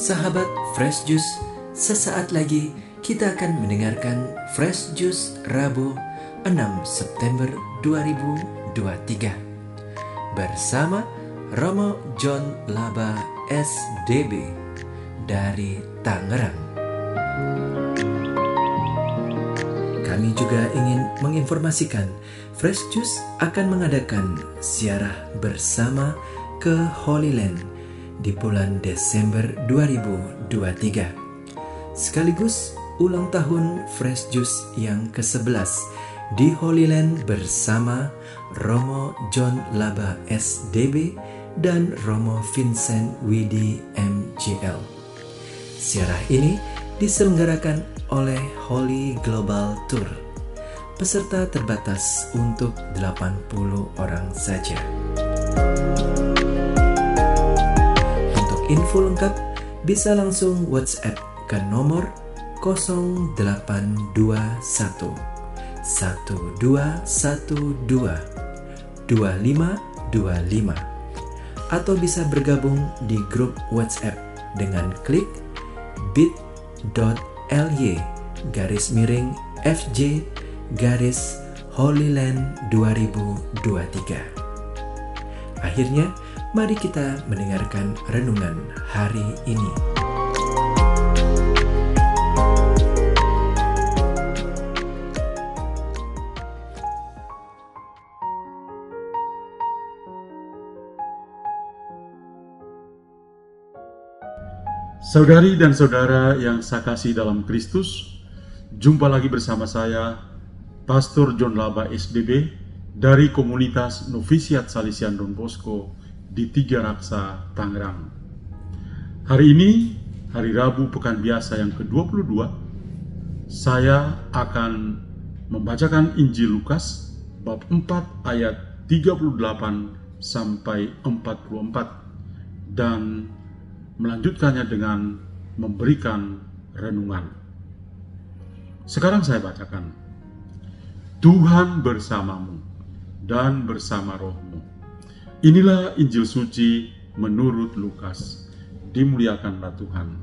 Sahabat Fresh Juice, sesaat lagi kita akan mendengarkan Fresh Juice Rabu 6 September 2023 bersama Romo John Laba SDB dari Tangerang. Kami juga ingin menginformasikan Fresh Juice akan mengadakan ziarah bersama ke Holy Land di bulan Desember 2023. Sekaligus ulang tahun Fresh Juice yang ke-11 di Holy Land bersama Romo John Laba SDB dan Romo Vincent Widi MJL. Ziarah ini diselenggarakan oleh Holy Global Tour. Peserta terbatas untuk 80 orang saja. Untuk info lengkap bisa langsung WhatsApp ke nomor 0821 1212 2525 atau bisa bergabung di grup WhatsApp dengan klik bit.ly/FJ-Holyland 2023. Akhirnya, mari kita mendengarkan renungan hari ini. Saudari dan saudara yang saya kasih dalam Kristus, jumpa lagi bersama saya, Pastor John Laba SDB dari komunitas Novisiat Salesian Don Bosco di Tiga Raksa, Tangerang. Hari ini, hari Rabu Pekan Biasa yang ke-22, saya akan membacakan Injil Lukas bab 4 ayat 38 sampai 44 dan melanjutkannya dengan memberikan renungan. Sekarang saya bacakan. Tuhan bersamamu dan bersama rohmu. Inilah Injil suci menurut Lukas. Dimuliakanlah Tuhan.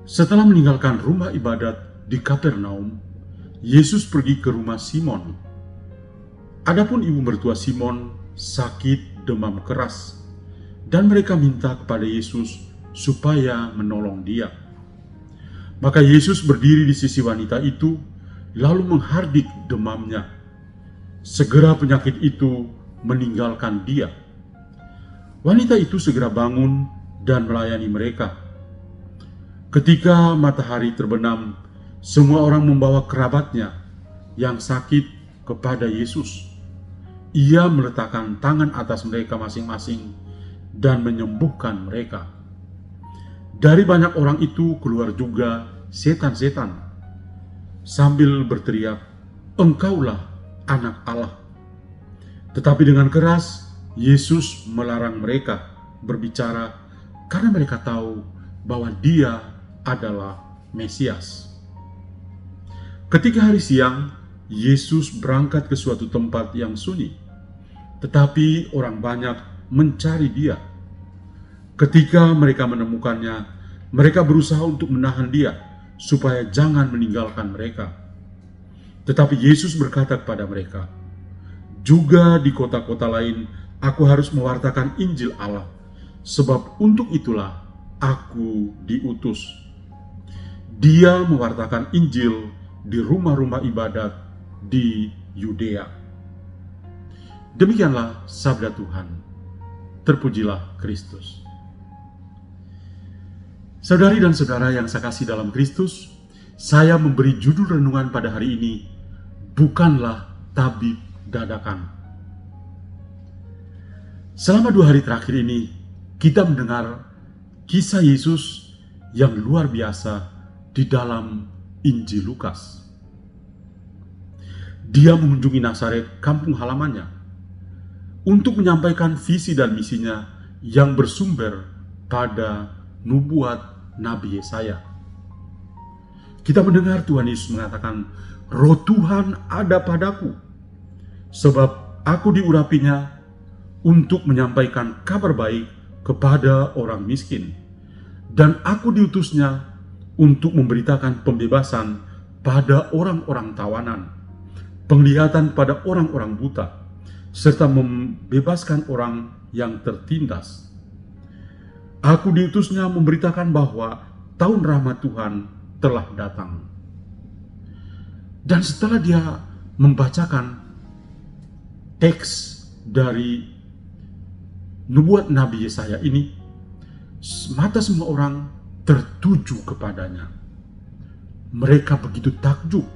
Setelah meninggalkan rumah ibadat di Kapernaum, Yesus pergi ke rumah Simon. Adapun ibu mertua Simon sakit demam keras, dan mereka minta kepada Yesus supaya menolong dia. Maka Yesus berdiri di sisi wanita itu, lalu menghardik demamnya. Segera penyakit itu meninggalkan dia. Wanita itu segera bangun dan melayani mereka. Ketika matahari terbenam, semua orang membawa kerabatnya yang sakit kepada Yesus. Ia meletakkan tangan atas mereka masing-masing dan menyembuhkan mereka. Dari banyak orang itu keluar juga setan-setan sambil berteriak, "Engkaulah Anak Allah." Tetapi dengan keras Yesus melarang mereka berbicara karena mereka tahu bahwa Dia adalah Mesias. Ketika hari siang, Yesus berangkat ke suatu tempat yang sunyi, tetapi orang banyak mencari dia. Ketika mereka menemukannya, mereka berusaha untuk menahan dia, supaya jangan meninggalkan mereka. Tetapi Yesus berkata kepada mereka, "Juga di kota-kota lain, aku harus mewartakan Injil Allah, sebab untuk itulah aku diutus." Dia mewartakan Injil di rumah-rumah ibadat di Yudea. Demikianlah sabda Tuhan. Terpujilah Kristus. Saudari dan saudara yang saya kasih dalam Kristus, saya memberi judul renungan pada hari ini, bukanlah tabib dadakan. Selama 2 hari terakhir ini, kita mendengar kisah Yesus yang luar biasa di dalam Injil Lukas. Dia mengunjungi Nazaret, kampung halamannya, untuk menyampaikan visi dan misinya yang bersumber pada nubuat Nabi Yesaya. Kita mendengar Tuhan Yesus mengatakan, "Roh Tuhan ada padaku, sebab aku diurapinya untuk menyampaikan kabar baik kepada orang miskin, dan aku diutusnya untuk memberitakan pembebasan pada orang-orang tawanan, penglihatan pada orang-orang buta, serta membebaskan orang yang tertindas. Aku diutusnya memberitakan bahwa tahun rahmat Tuhan telah datang. Dan setelah dia membacakan teks dari nubuat Nabi Yesaya ini, mata semua orang tertuju kepadanya. Mereka begitu takjub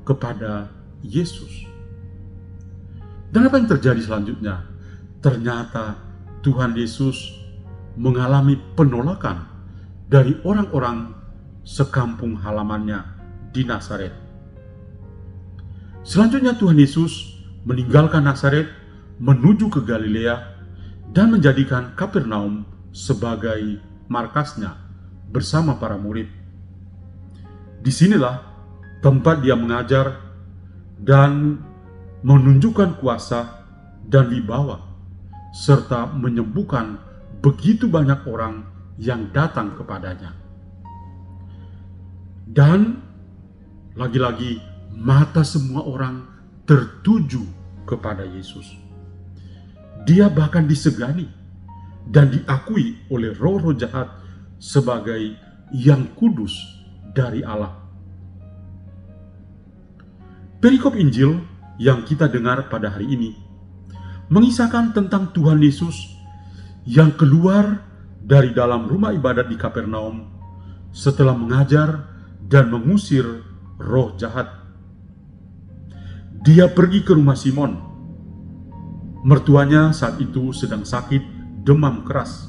kepada Yesus. Dan apa yang terjadi selanjutnya? Ternyata Tuhan Yesus mengalami penolakan dari orang-orang sekampung halamannya di Nazaret. Selanjutnya Tuhan Yesus meninggalkan Nazaret menuju ke Galilea dan menjadikan Kapernaum sebagai markasnya bersama para murid. Disinilah tempat dia mengajar dan menunjukkan kuasa dan wibawa, serta menyembuhkan begitu banyak orang yang datang kepadanya. Dan lagi-lagi mata semua orang tertuju kepada Yesus. Dia bahkan disegani dan diakui oleh roh-roh jahat sebagai yang kudus dari Allah. Perikop Injil yang kita dengar pada hari ini mengisahkan tentang Tuhan Yesus yang keluar dari dalam rumah ibadat di Kapernaum setelah mengajar dan mengusir roh jahat. Dia pergi ke rumah Simon. Mertuanya saat itu sedang sakit demam keras.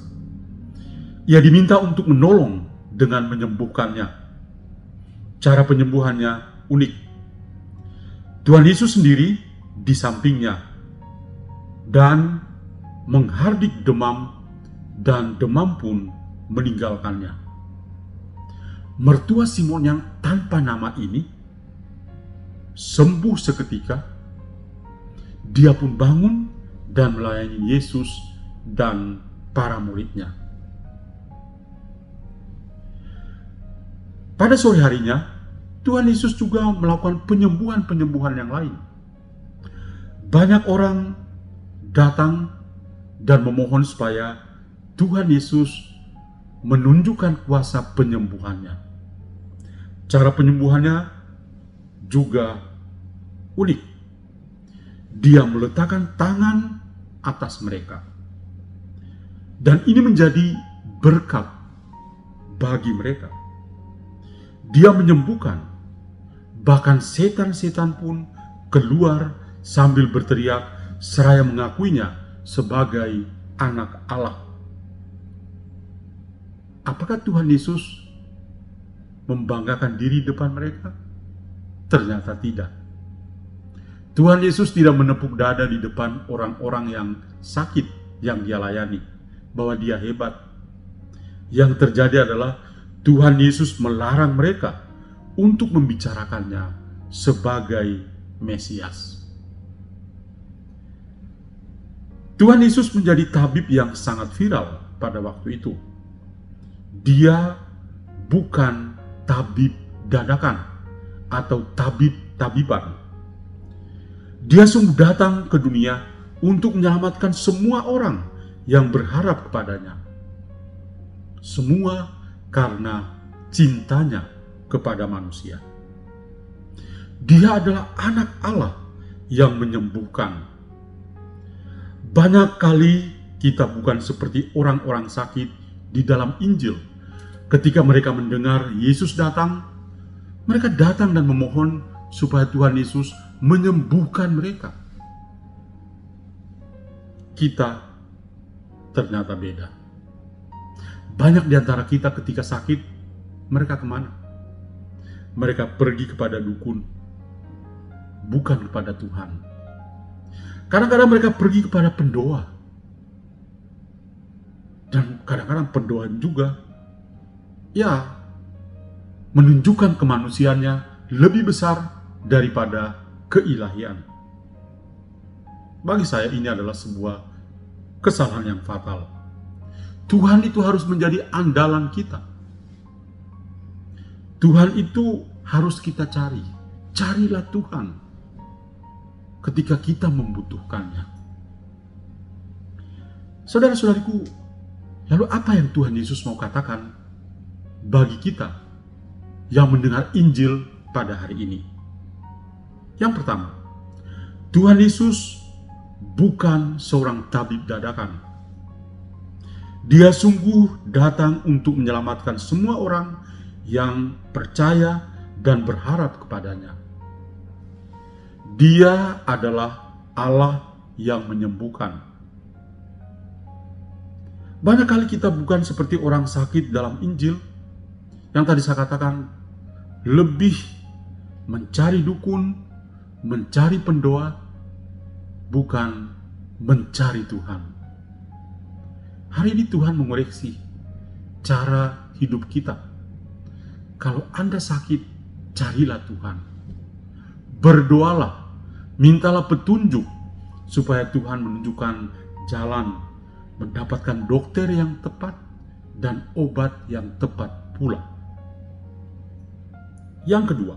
Ia diminta untuk menolong dengan menyembuhkannya. Cara penyembuhannya unik. Tuhan Yesus sendiri di sampingnya dan menghardik demam, dan demam pun meninggalkannya. Mertua Simon yang tanpa nama ini sembuh seketika. Dia pun bangun dan melayani Yesus dan para muridnya. Pada sore harinya, Tuhan Yesus juga melakukan penyembuhan-penyembuhan yang lain. Banyak orang datang dan memohon supaya Tuhan Yesus menunjukkan kuasa penyembuhannya. Cara penyembuhannya juga unik. Dia meletakkan tangan atas mereka. Dan ini menjadi berkat bagi mereka. Dia menyembuhkan. Bahkan setan-setan pun keluar sambil berteriak seraya mengakuinya sebagai anak Allah. Apakah Tuhan Yesus membanggakan diri depan mereka? Ternyata tidak. Tuhan Yesus tidak menepuk dada di depan orang-orang yang sakit yang dia layani, bahwa dia hebat. Yang terjadi adalah Tuhan Yesus melarang mereka untuk membicarakannya sebagai Mesias. Tuhan Yesus menjadi tabib yang sangat viral pada waktu itu. Dia bukan tabib dadakan atau tabib-tabiban. Dia sungguh datang ke dunia untuk menyelamatkan semua orang yang berharap kepadanya. Semua karena cintanya kepada manusia. Dia adalah anak Allah yang menyembuhkan. Banyak kali kita bukan seperti orang-orang sakit di dalam Injil. Ketika mereka mendengar Yesus datang, mereka datang dan memohon supaya Tuhan Yesus menyembuhkan mereka. Kita ternyata beda. Banyak di antara kita ketika sakit, mereka kemana? Mereka pergi kepada dukun, bukan kepada Tuhan. Kadang-kadang mereka pergi kepada pendoa. Dan kadang-kadang pendoa juga, ya, menunjukkan kemanusiaannya lebih besar daripada keilahian. Bagi saya ini adalah sebuah kesalahan yang fatal. Tuhan itu harus menjadi andalan kita. Tuhan itu harus kita cari. Carilah Tuhan ketika kita membutuhkannya. Saudara-saudariku, lalu apa yang Tuhan Yesus mau katakan bagi kita yang mendengar Injil pada hari ini? Yang pertama, Tuhan Yesus bukan seorang tabib dadakan. Dia sungguh datang untuk menyelamatkan semua orang yang percaya dan berharap kepadanya. Dia adalah Allah yang menyembuhkan. Banyak kali kita bukan seperti orang sakit dalam Injil yang tadi saya katakan, lebih mencari dukun, mencari pendoa, bukan mencari Tuhan. Hari ini Tuhan mengoreksi cara hidup kita. Kalau Anda sakit, carilah Tuhan. Berdoalah, mintalah petunjuk supaya Tuhan menunjukkan jalan, mendapatkan dokter yang tepat dan obat yang tepat pula. Yang kedua,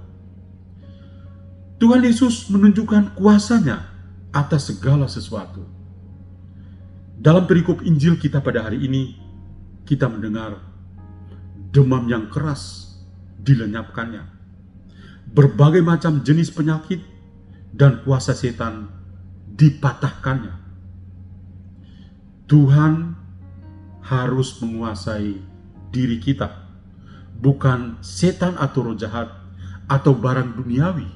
Tuhan Yesus menunjukkan kuasa-Nya atas segala sesuatu. Dalam perikop Injil kita pada hari ini, kita mendengar demam yang keras dilenyapkannya. Berbagai macam jenis penyakit dan kuasa setan dipatahkannya. Tuhan harus menguasai diri kita, bukan setan atau roh jahat atau barang duniawi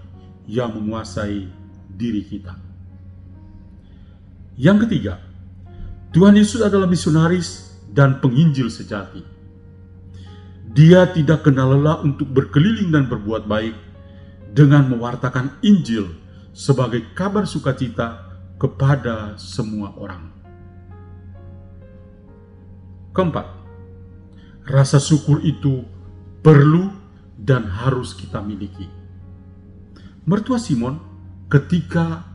yang menguasai diri kita. Yang ketiga, Tuhan Yesus adalah misionaris dan penginjil sejati. Dia tidak kenal lelah untuk berkeliling dan berbuat baik dengan mewartakan Injil sebagai kabar sukacita kepada semua orang. Keempat, rasa syukur itu perlu dan harus kita miliki. Mertua Simon ketika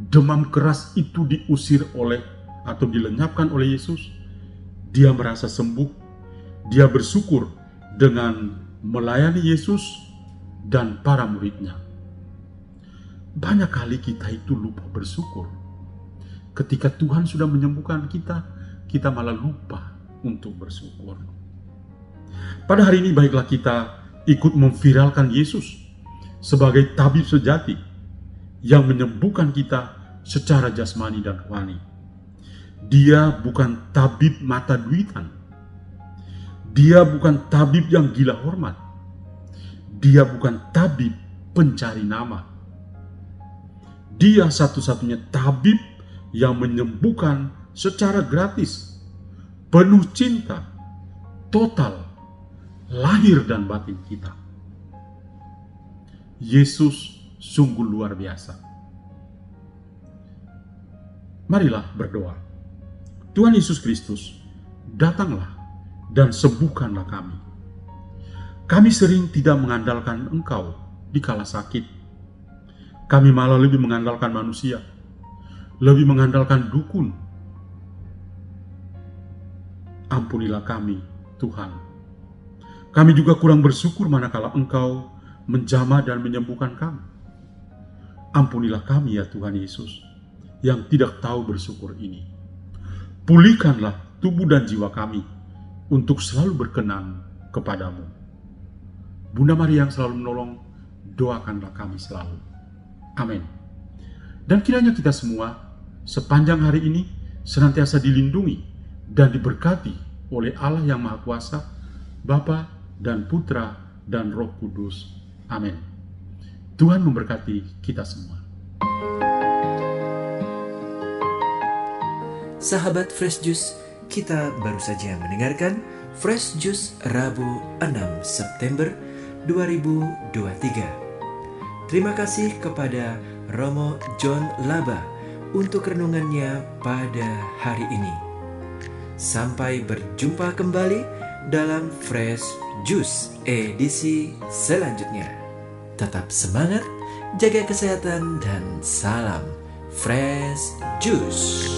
demam keras itu diusir oleh atau dilenyapkan oleh Yesus, dia merasa sembuh, dia bersyukur dengan melayani Yesus dan para muridnya. Banyak kali kita itu lupa bersyukur. Ketika Tuhan sudah menyembuhkan kita, kita malah lupa untuk bersyukur. Pada hari ini baiklah kita ikut memviralkan Yesus sebagai tabib sejati yang menyembuhkan kita secara jasmani dan rohani. Dia bukan tabib mata duitan. Dia bukan tabib yang gila hormat. Dia bukan tabib pencari nama. Dia satu-satunya tabib yang menyembuhkan secara gratis, penuh cinta, total, lahir dan batin kita. Yesus sungguh luar biasa. Marilah berdoa. Tuhan Yesus Kristus, datanglah dan sembuhkanlah kami. Kami sering tidak mengandalkan Engkau di kala sakit. Kami malah lebih mengandalkan manusia, lebih mengandalkan dukun. Ampunilah kami, Tuhan. Kami juga kurang bersyukur manakala Engkau menjamah dan menyembuhkan kami. Ampunilah kami ya Tuhan Yesus, yang tidak tahu bersyukur ini. Pulihkanlah tubuh dan jiwa kami untuk selalu berkenan kepadamu. Bunda Maria yang selalu menolong, doakanlah kami selalu. Amin. Dan kiranya kita semua sepanjang hari ini senantiasa dilindungi dan diberkati oleh Allah yang Maha Kuasa, Bapa dan Putra dan Roh Kudus. Amin. Tuhan memberkati kita semua. Sahabat Fresh Juice, kita baru saja mendengarkan Fresh Juice Rabu 6 September 2023. Terima kasih kepada Romo John Laba untuk renungannya pada hari ini. Sampai berjumpa kembali dalam Fresh Juice edisi selanjutnya. Tetap semangat, jaga kesehatan, dan salam Fresh Juice.